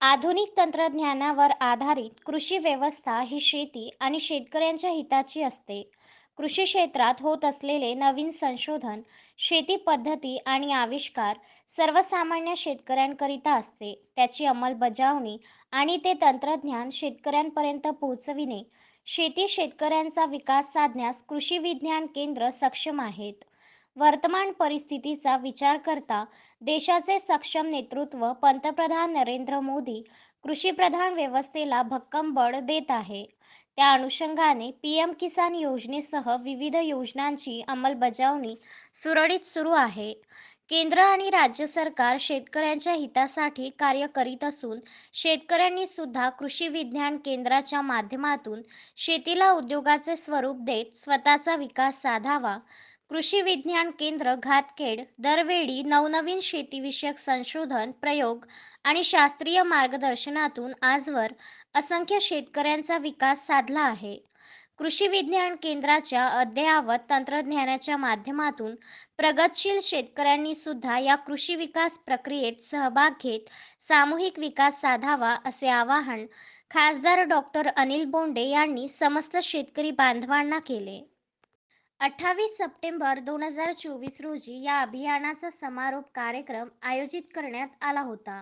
आधुनिक तंत्रज्ञानावर आधारित कृषी व्यवस्था ही शेती आणि शेतकऱ्यांच्या हिताची असते. कृषी क्षेत्रात होत असलेले नवीन संशोधन, शेती पद्धती आणि आविष्कार सर्वसामान्य शेतकऱ्यांकरिता असते. त्याची अंमलबजावणी आणि ते तंत्रज्ञान शेतकऱ्यांपर्यंत पोहोचविणे, शेती शेतकऱ्यांचा विकास साधण्यास कृषी विज्ञान केंद्र सक्षम आहेत. वर्तमान परिस्थितीचा विचार करता देशाचे सक्षम नेतृत्व पंतप्रधान नरेंद्र मोदी कृषीप्रधान व्यवस्थेला भक्कम बळ देत आहे. त्या अनुषंगाने पीएम किसान योजनेसह विविध योजनांची अंमलबजावणी सुरळीत सुरू आहे. केंद्र आणि राज्य सरकार शेतकऱ्यांच्या हितासाठी कार्य करीत असून शेतकऱ्यांनी सुद्धा कृषी विज्ञान केंद्राच्या माध्यमातून शेतीला उद्योगाचे स्वरूप देत स्वतःचा विकास साधावा. कृषी विज्ञान केंद्र घातखेड दरवेळी नवनवीन शेतीविषयक संशोधन, प्रयोग आणि शास्त्रीय मार्गदर्शनातून आजवर असंख्य शेतकऱ्यांचा विकास साधला आहे. कृषी विज्ञान केंद्राच्या अद्ययावत तंत्रज्ञानाच्या माध्यमातून प्रगतशील शेतकऱ्यांनी सुद्धा या कृषी विकास प्रक्रियेत सहभाग घेत सामूहिक विकास साधावा, असे आवाहन खासदार डॉक्टर अनिल बोंडे यांनी समस्त शेतकरी बांधवांना केले. 28 सप्टेंबर 2024 रोजी या अभियानाचा समारोप कार्यक्रम आयोजित करण्यात आला होता.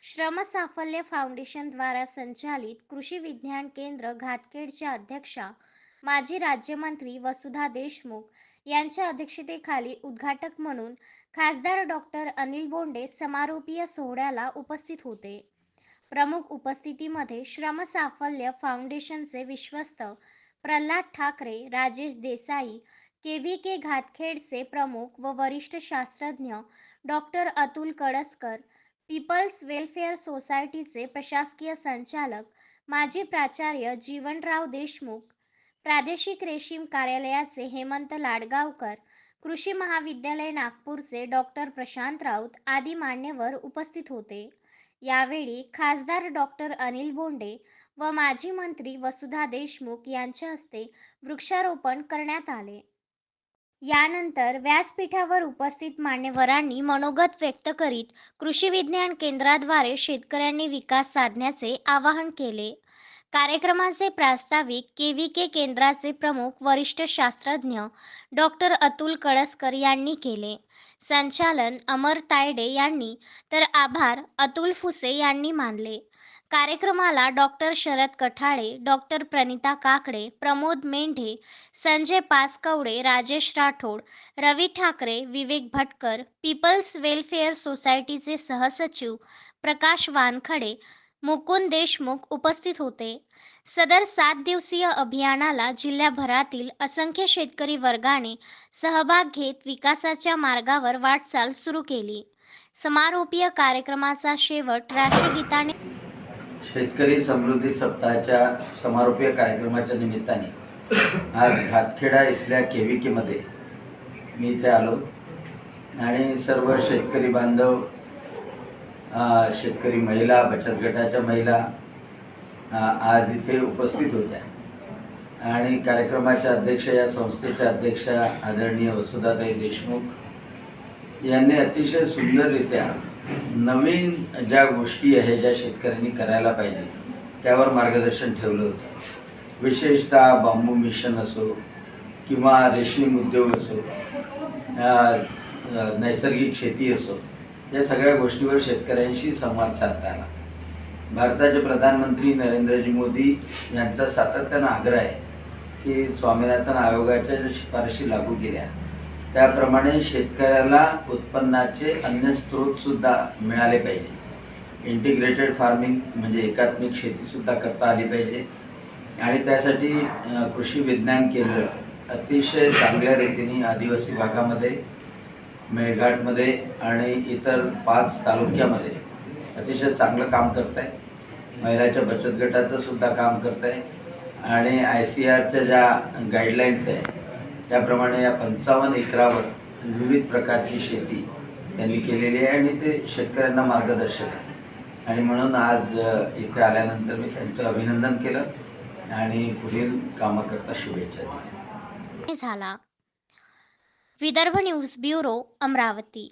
श्रम साफल्य फाउंडेशन द्वारा संचालित कृषी विज्ञान केंद्र घातखेडच्या अध्यक्षा माजी राज्यमंत्री वसुधा देशमुख यांच्या अध्यक्षतेखाली उद्घाटक म्हणून खासदार डॉक्टर अनिल बोंडे समारोपीय सोहळ्याला उपस्थित होते. प्रमुख उपस्थितीमध्ये श्रम साफल्य फाउंडेशनचे विश्वस्त प्रल्हाद ठाकरे, राजेश देसाई, केव्हीके घातखेडचे प्रमुख व वरिष्ठ शास्त्रज्ञ doctor Atul Kalaskar, people's welfare सोसायटीचे प्रशासकीय संचालक माजी प्राचार्य जीवनराव देशमुख, प्रादेशिक रेशीम कार्यालयाचे हेमंत लाडगावकर, कृषी महाविद्यालय नागपूरचे डॉक्टर प्रशांत राऊत आदी मान्यवर उपस्थित होते. यावेळी खासदार डॉक्टर अनिल बोंडे व माजी मंत्री वसुधा देशमुख यांच्या हस्ते वृक्षारोपण करण्यात आले. यानंतर व्यासपीठावर उपस्थित मान्यवरांनी मनोगत व्यक्त करीत कृषी विज्ञान केंद्राद्वारे शेतकऱ्यांनी विकास साधण्याचे आवाहन केले. कार्यक्रमाचे प्रास्ताविक केव्हीके केंद्राचे प्रमुख वरिष्ठ शास्त्रज्ञ डॉक्टर अतुल कळसकर यांनी केले. संचालन अमर तायडे यांनी तर आभार अतुल फुसे यांनी मानले. कार्यक्रमाला डॉक्टर शरद कठाळे, डॉक्टर प्रणिता काकडे, प्रमोद मेंढे, संजय पासकवडे, राजेश राठोड, रवी ठाकरे, विवेक भटकर, पीपल्स वेलफेअर सोसायटीचे सहसचिव प्रकाश वानखडे, मुकुंद देशमुख उपस्थित होते. सदर 7 दिवसीय अभियानाला जिल्ह्याभरातील असंख्य शेतकरी वर्गाने सहभाग घेत विकासाच्या मार्गावर वाटचाल सुरू केली. समारोपीय कार्यक्रमाचा शेवट राष्ट्रगीताने. शेतकरी समृद्धी सप्ताहाच्या समारोपीय कार्यक्रमाच्या निमित्ताने आज घातखेडा इथल्या केव्हीकेमध्ये मी इथे आलो आणि सर्व शेतकरी बांधव, शेतकरी महिला, बचत गटाच्या महिला आज इथे उपस्थित होत्या आणि कार्यक्रमाच्या अध्यक्ष, या संस्थेच्या अध्यक्षा आदरणीय वसुधाताई देशमुख यांनी अतिशय सुंदररित्या नवीन ज्या गोष्टी आहे, ज्या शेतकऱ्यांनी करायला पाहिजे त्यावर मार्गदर्शन ठेवलं होतं. विशेषतः बांबू मिशन असो किंवा रेशीम उद्योग असो, नैसर्गिक शेती असो, या सगळ्या गोष्टीवर शेतकऱ्यांशी संवाद साधता आला. भारताचे प्रधानमंत्री नरेंद्रजी मोदी यांचा सातत्यानं आग्रह आहे की स्वामीनाथन आयोगाच्या ज्या शिफारशी लागू केल्या त्याप्रमाणे शेतकऱ्याला उत्पन्नाचे अन्य स्रोतसुद्धा मिळाले पाहिजे. इंटिग्रेटेड फार्मिंग म्हणजे एकात्मिक शेतीसुद्धा करता आली पाहिजे आणि त्यासाठी कृषी विज्ञान केंद्र अतिशय चांगल्या रीतीने आदिवासी भागामध्ये, मेळघाटमध्ये आणि इतर 5 तालुक्यामध्ये अतिशय चांगलं काम करत आहे. महिलाच्या बचत गटाचं सुद्धा काम करत आहे आणि ICRच्या ज्या गाईडलाईन्स आहे त्याप्रमाणे या 55 एकरावर विविध प्रकारची शेती त्यांनी केलेली आहे आणि ते शेतकऱ्यांना मार्गदर्शक आहे. आणि म्हणून आज इथे आल्यानंतर मी त्यांचं अभिनंदन केलं आणि पुढील कामाकरता शुभेच्छा दिल्या. झाला. Vidarbha news bureau, Amravati.